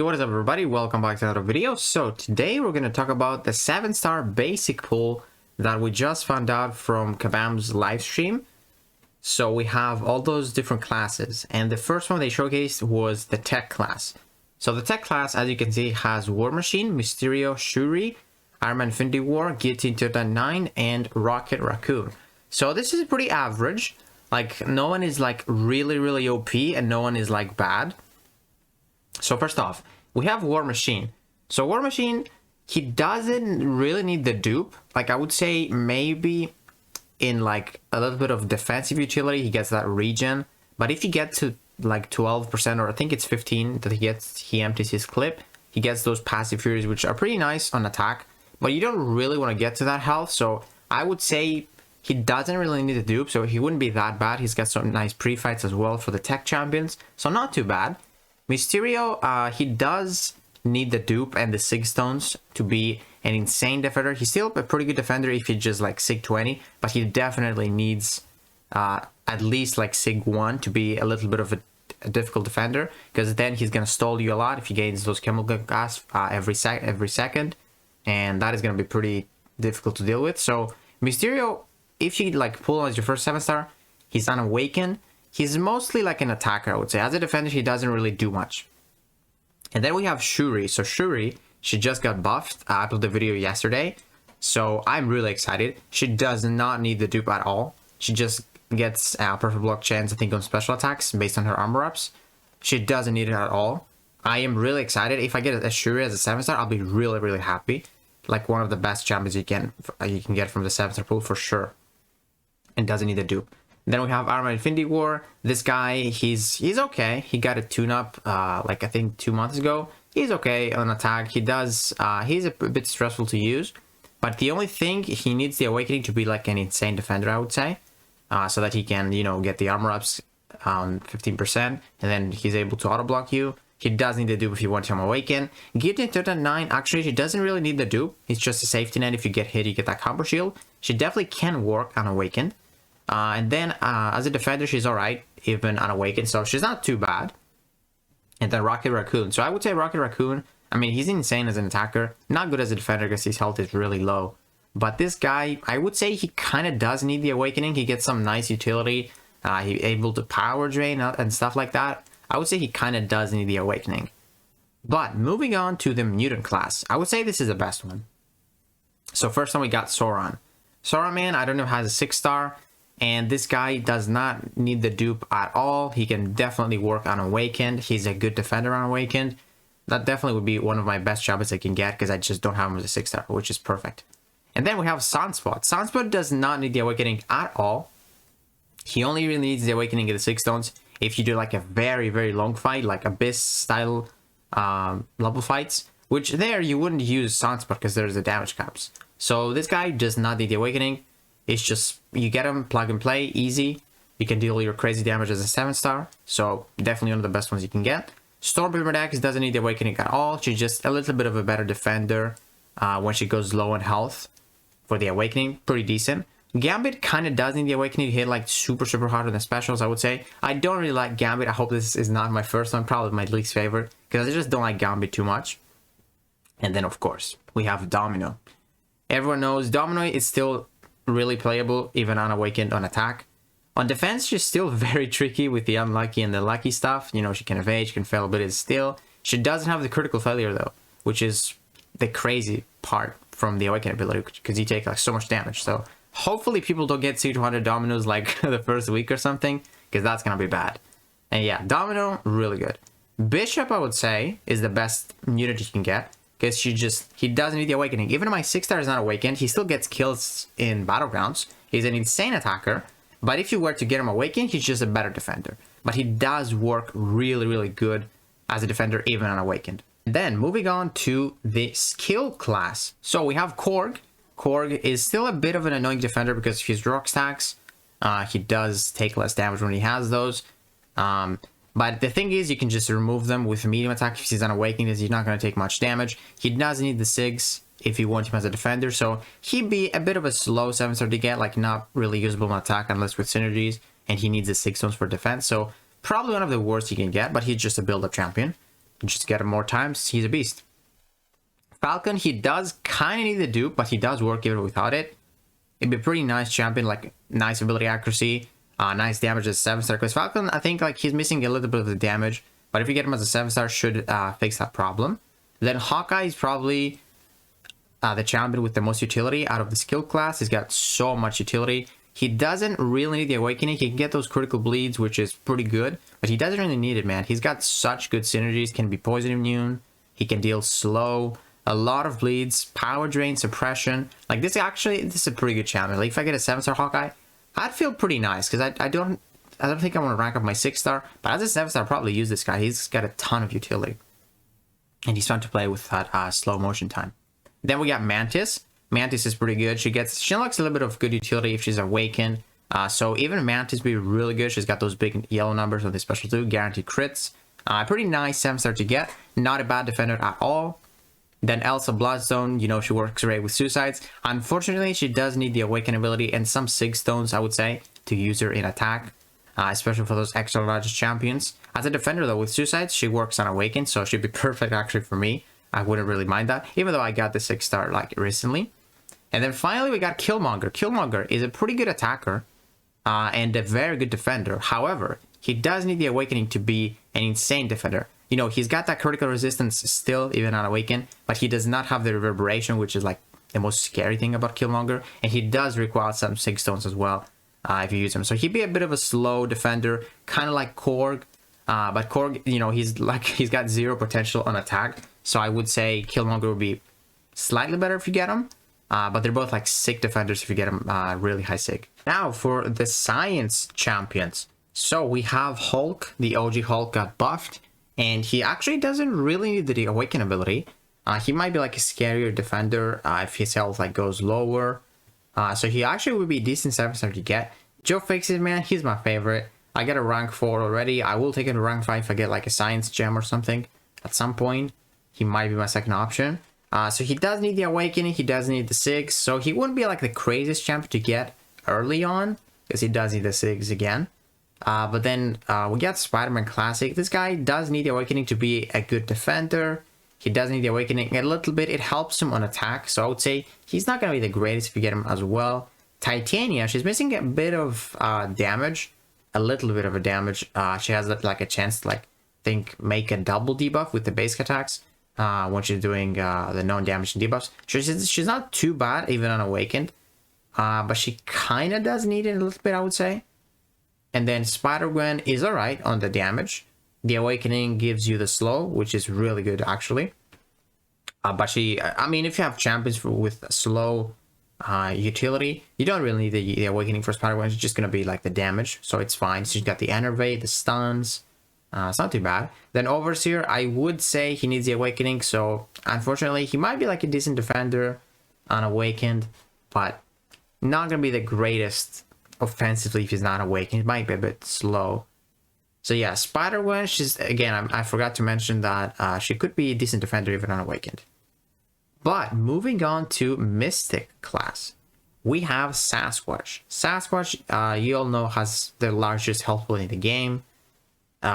What is up, everybody? Welcome back to another video. So today we're going to talk about the 7-star basic pool that we just found out from Kabam's live stream. So we have all those different classes, and the first one they showcased was the tech class. So the tech class, as you can see, has War Machine, Mysterio, Shuri, Iron Man Infinity War, Guillotine 2009, and Rocket Raccoon. So this is pretty average. Like, no one is like really OP and no one is like bad. So first off, we have War Machine. So War Machine, he doesn't really need the dupe. Like, I would say maybe in like a little bit of defensive utility, he gets that regen. But if you get to like 12%, or I think it's 15 that he empties his clip, he gets those passive furies, which are pretty nice on attack. But you don't really want to get to that health. So I would say he doesn't really need the dupe, so he wouldn't be that bad. He's got some nice pre-fights as well for the tech champions. So not too bad. Mysterio, he does need the dupe and the Sig Stones to be an insane defender. He's still a pretty good defender if he just like Sig 20, but he definitely needs at least like Sig 1 to be a little bit of a difficult defender, because then he's going to stall you a lot if he gains those chemical gas every second, and that is going to be pretty difficult to deal with. So Mysterio, if you like pull on as your first 7-star, he's unawakened. He's mostly like an attacker, I would say. As a defender, he doesn't really do much. And then we have Shuri. So Shuri, she just got buffed. I uploaded the video yesterday, so I'm really excited. She does not need the dupe at all. She just gets a perfect block chance, I think, on special attacks based on her armor ups. She doesn't need it at all. I am really excited. If I get a Shuri as a 7-star, I'll be really happy. Like one of the best champions you can get from the 7-star pool for sure. And doesn't need the dupe. Then we have Iron Man Infinity War. This guy, he's okay. He got a tune-up like I think 2 months ago. He's okay on attack. He's a bit stressful to use, but the only thing, he needs the awakening to be like an insane defender, I would say, so that he can, you know, get the armor ups on 15%, and then he's able to auto block you. He does need the dupe if you want him awaken. Guillotine 2009, actually, she doesn't really need the dupe. It's just a safety net. If you get hit, you get that combo shield. She definitely can work unawakened. And then as a defender, she's alright, even unawakened, so she's not too bad. And then Rocket Raccoon. So I would say Rocket Raccoon, I mean, he's insane as an attacker. Not good as a defender because his health is really low. But this guy, I would say he kind of does need the awakening. He gets some nice utility. He's able to power drain and stuff like that. I would say he kind of does need the awakening. But moving on to the mutant class, I would say this is the best one. So first one, we got Sauron. Sauron, man, I don't know, has a 6-star. And this guy does not need the dupe at all. He can definitely work on Awakened. He's a good defender on Awakened. That definitely would be one of my best champions I can get, because I just don't have him as a 6-star, which is perfect. And then we have Sunspot. Sunspot does not need the Awakening at all. He only really needs the Awakening in the 6 stones if you do like a very long fight, like Abyss style level fights, which there you wouldn't use Sunspot because there's the damage caps. So this guy does not need the Awakening. It's just, you get him, plug and play, easy. You can deal your crazy damage as a 7-star. So definitely one of the best ones you can get. Stormbeamer Dex doesn't need the Awakening at all. She's just a little bit of a better defender when she goes low on health for the Awakening. Pretty decent. Gambit kind of does need the Awakening to hit like super hard on the specials, I would say. I don't really like Gambit. I hope this is not my first one, probably my least favorite, because I just don't like Gambit too much. And then of course, we have Domino. Everyone knows Domino is still really playable, even unawakened on attack. On defense, she's still very tricky with the unlucky and the lucky stuff. You know, she can evade, she can fail, but it's still... She doesn't have the critical failure though, which is the crazy part from the awakened ability, because you take like so much damage. So hopefully people don't get 200 Dominoes like the first week or something, because that's gonna be bad. And yeah, Domino, really good. Bishop, I would say, is the best mutant you can get, because he doesn't need the awakening. Even if my 6-star is not awakened, he still gets kills in battlegrounds. He's an insane attacker, but if you were to get him awakened, he's just a better defender. But he does work really good as a defender, even unawakened. Then moving on to the skill class. So we have Korg. Korg is still a bit of an annoying defender because of his rock stacks. He does take less damage when he has those. But the thing is, you can just remove them with medium attack if he's unawakened, as he's not going to take much damage. He does need the Sigs if you want him as a defender, so he'd be a bit of a slow 7-star to get, like not really usable on attack unless with synergies, and he needs the 6 stones for defense, so probably one of the worst you can get, but he's just a build-up champion. Just get him more times, he's a beast. Falcon, he does kind of need the dupe, but he does work even without it. It'd be a pretty nice champion, like nice ability accuracy, nice damage as 7-star. Because Falcon, I think like he's missing a little bit of the damage, but if you get him as a 7-star, should fix that problem. Then Hawkeye is probably the champion with the most utility out of the skill class. He's got so much utility. He doesn't really need the awakening. He can get those critical bleeds, which is pretty good, but he doesn't really need it, man. He's got such good synergies. Can be poison immune. He can deal slow, a lot of bleeds, power drain, suppression. Like this is a pretty good champion. Like if I get a 7-star Hawkeye, I'd feel pretty nice because I don't think I want to rank up my 6-star, but as a 7-star, I'll probably use this guy. He's got a ton of utility, and he's fun to play with that slow motion time. Then we got Mantis. Mantis is pretty good. She unlocks a little bit of good utility if she's awakened. So even Mantis be really good. She's got those big yellow numbers on the special 2, guaranteed crits. Pretty nice 7-star to get. Not a bad defender at all. Then Elsa Bloodstone, you know, she works great with suicides. Unfortunately, she does need the awaken ability and some sig stones, I would say, to use her in attack, especially for those extra large champions. As a defender though, with suicides, she works on awaken, so she'd be perfect actually for me. I wouldn't really mind that, even though I got the 6-star like recently. And then finally, we got Killmonger. Killmonger is a pretty good attacker and a very good defender. However, he does need the awakening to be an insane defender. You know, he's got that critical resistance still, even on awaken, but he does not have the reverberation, which is like the most scary thing about Killmonger. And he does require some sig stones as well if you use him. So he'd be a bit of a slow defender, kind of like Korg. But Korg, you know, he's got 0 potential on attack. So I would say Killmonger would be slightly better if you get him. But they're both like sick defenders if you get them really high sig. Now for the science champions. So we have Hulk. The OG Hulk got buffed, and he actually doesn't really need the awaken ability. He might be like a scarier defender if his health like goes lower. So he actually would be a decent 7-star to get. Joe Fixes, man, he's my favorite. I get a rank 4 already. I will take it to rank 5 if I get like a science gem or something at some point. He might be my second option. So he does need the awakening, he does need the 6, so he wouldn't be like the craziest champion to get early on, because he does need the 6 again. But then we got Spider-Man Classic. This guy does need the awakening to be a good defender. He does need the awakening a little bit. It helps him on attack, so I would say he's not going to be the greatest if you get him as well. Titania, she's missing a bit of damage, a little bit of a damage. She has like a chance to like make a double debuff with the basic attacks. When she's doing the non-damage debuffs. She's not too bad, even unawakened. But she kind of does need it a little bit, I would say. And then Spider-Gwen is alright on the damage. The awakening gives you the slow, which is really good, actually. But I mean, if you have champions with slow utility, you don't really need the awakening for Spider-Gwen. It's just going to be like the damage, so it's fine. She's got the Enervate, the stuns. It's not too bad. Then Overseer, I would say he needs the awakening, so unfortunately he might be like a decent defender unawakened, but not gonna be the greatest offensively if he's not awakened. He might be a bit slow. So yeah, Spider-Gwen, she's again, I forgot to mention that she could be a decent defender even unawakened. But moving on to Mystic class, we have Sasquatch. Sasquatch, you all know, has the largest health pool in the game.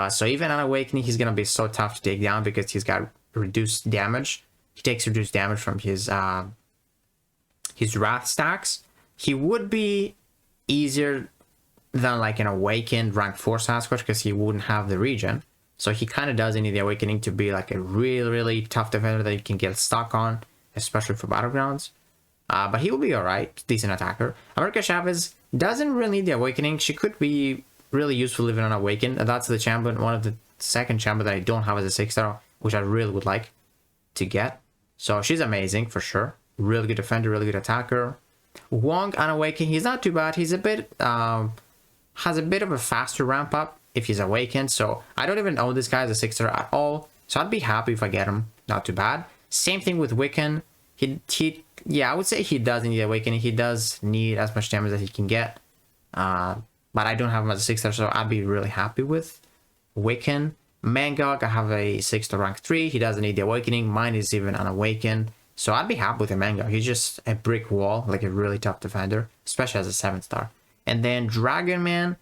So even on awakening, he's gonna be so tough to take down because he's got reduced damage. He takes reduced damage from his wrath stacks. He would be easier than like an awakened rank 4 Sasquatch because he wouldn't have the regen. So he kind of does need the awakening to be like a really tough defender that you can get stuck on, especially for battlegrounds. But he will be alright, decent attacker. America Chavez doesn't really need the awakening. She could be really useful even on awaken. That's the champion, one of the second champion that I don't have as a 6-star, which I really would like to get. So she's amazing for sure. Really good defender, really good attacker. Wong on awaken, he's not too bad. He's a bit has a bit of a faster ramp up if he's awakened. So I don't even own this guy as a 6-star at all. So I'd be happy if I get him. Not too bad. Same thing with Wiccan. Yeah, I would say he does need awakening. He does need as much damage as he can get. But I don't have him as a 6-star, so I'd be really happy with Wiccan. Mangog, I have a 6-star rank 3. He doesn't need the awakening. Mine is even unawakened. So I'd be happy with a Mangog. He's just a brick wall, like a really tough defender, especially as a 7-star. And then Dragon Man,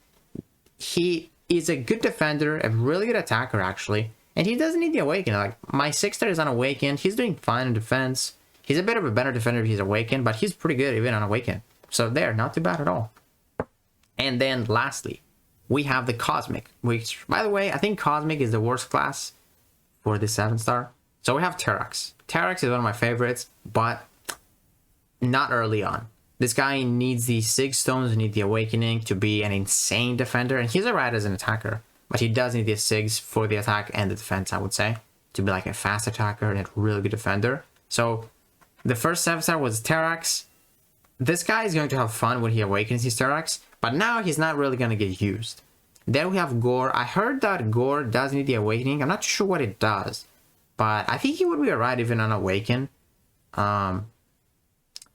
he is a good defender, a really good attacker actually. And he doesn't need the awakening. Like, my 6-star is unawakened. He's doing fine in defense. He's a bit of a better defender if he's awakened, but he's pretty good even unawakened. So there, not too bad at all. And then lastly, we have the Cosmic, which, by the way, I think Cosmic is the worst class for the 7-star. So we have Terax. Terax is one of my favorites, but not early on. This guy needs the 6 stones, need the awakening to be an insane defender, and he's alright as an attacker, but he does need the 6 for the attack and the defense, I would say, to be like a fast attacker and a really good defender. So the first 7-star was Terax. This guy is going to have fun when he awakens his Terax, but now he's not really going to get used. Then we have Gore. I heard that Gore does need the awakening. I'm not sure what it does, but I think he would be alright even unawakened.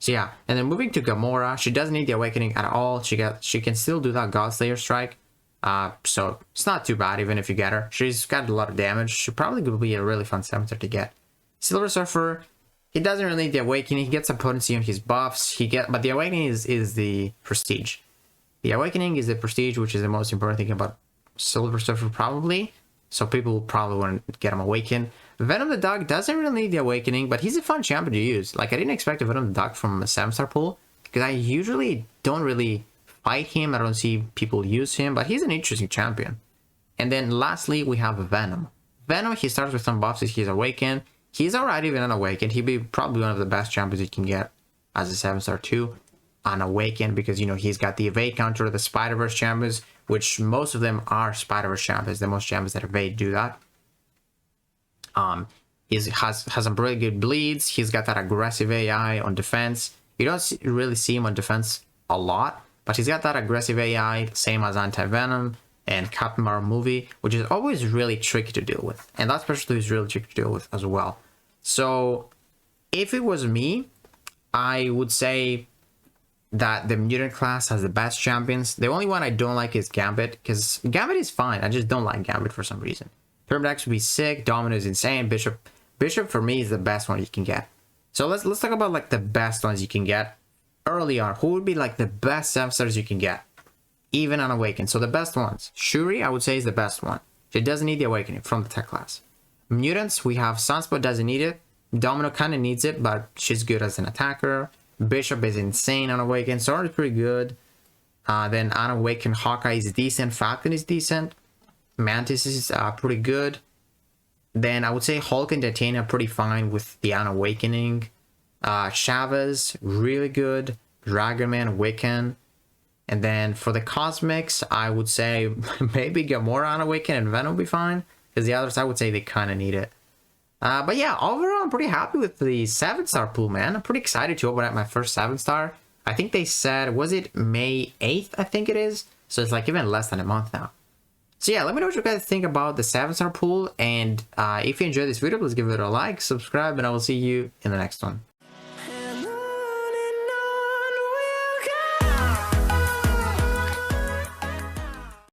So yeah, and then moving to Gamora, she doesn't need the awakening at all. She can still do that Godslayer strike. So it's not too bad even if you get her. She's got a lot of damage. She probably could be a really fun 7-star to get. Silver Surfer, he doesn't really need the awakening. He gets some potency on his buffs. But the awakening is the prestige. The awakening is the prestige, which is the most important thing about Silver Surfer probably. So people will probably want to get him awakened. Venom the Dog doesn't really need the awakening, but he's a fun champion to use. Like, I didn't expect a Venom the Dog from a 7-star pool, because I usually don't really fight him. I don't see people use him, but he's an interesting champion. And then lastly, we have Venom. Venom, he starts with some buffs if he's awakened. He's alright even unawakened. He'd be probably one of the best champions you can get as a 7-star too, unawakened, because, you know, he's got the evade counter, the Spider-Verse champions, which most of them are Spider-Verse champions. The most champions that evade do that. He has some really good bleeds. He's got that aggressive AI on defense. You don't really see him on defense a lot, but he's got that aggressive AI, same as Anti-Venom and Captain Marvel movie, which is always really tricky to deal with. And that specialty is really tricky to deal with as well. So if it was me, I would say that the mutant class has the best champions. The only one I don't like is Gambit, because Gambit is fine. I just don't like Gambit for some reason. Thermodax would be sick. Domino is insane. Bishop for me is the best one you can get. So let's talk about like the best ones you can get early on. Who would be like the best 7-stars you can get, even unawakened? So the best ones. Shuri, I would say, is the best one. She doesn't need the awakening from the tech class. Mutants, we have Sunspot doesn't need it. Domino kind of needs it, but she's good as an attacker. Bishop is insane unawakened. Sword is pretty good. Then unawakened Hawkeye is decent. Falcon is decent. Mantis is pretty good. Then I would say Hulk and Titania are pretty fine with the unawakening. Chavez, really good. Dragon Man, Wiccan. And then for the Cosmics, I would say maybe Gamora unawakened and Venom will be fine. Because the others, I would say they kind of need it. But yeah, overall, I'm pretty happy with the 7-star pool, man. I'm pretty excited to open up my first 7-star. I think they said, was it May 8th? I think it is. So it's like even less than a month now. So yeah, let me know what you guys think about the 7-star pool. And if you enjoyed this video, please give it a like, subscribe, and I will see you in the next one.